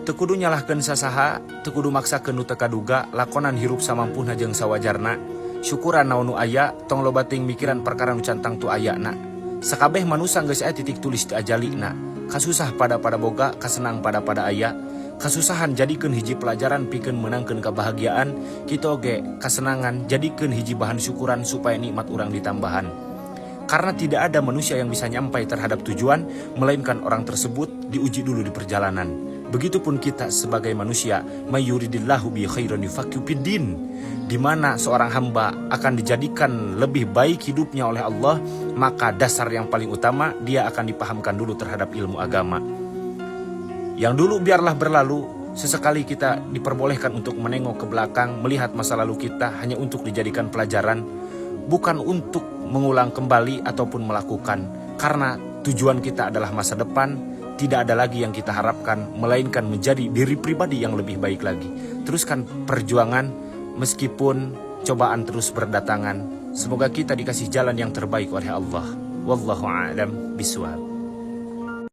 Tekudu nyalahkeun sasaha, tekudu maksakeun nu teu kaduga, lakonan hirup samampuna jeung sawajarna. Syukuran naon nu aya, tong loba teuing mikiran perkara nu cantang tu ayana. Sakabeh manusia geus aya titik tulis di ajalina. Kasusah pada boga, kasenang pada aya. Kasusahan jadikeun hiji pelajaran pikeun meunangkeun kebahagiaan. Kitu oge kasenangan jadikeun hiji bahan syukuran supaya nikmat urang ditambahan. Karena tidak ada manusia yang bisa nyampai terhadap tujuan, melainkan orang tersebut diuji dulu di perjalanan. Begitupun kita sebagai manusia, mayyuridillahu bi khairan yufaqihu fiddin, di mana seorang hamba akan dijadikan lebih baik hidupnya oleh Allah, maka dasar yang paling utama dia akan dipahamkan dulu terhadap ilmu agama. Yang dulu biarlah berlalu, sesekali kita diperbolehkan untuk menengok ke belakang, melihat masa lalu kita hanya untuk dijadikan pelajaran, bukan untuk mengulang kembali ataupun melakukan. Karena tujuan kita adalah masa depan. Tidak ada lagi yang kita harapkan, melainkan menjadi diri pribadi yang lebih baik lagi. Teruskan perjuangan meskipun cobaan terus berdatangan. Semoga kita dikasih jalan yang terbaik oleh Allah. Wallahu a'lam bishawab.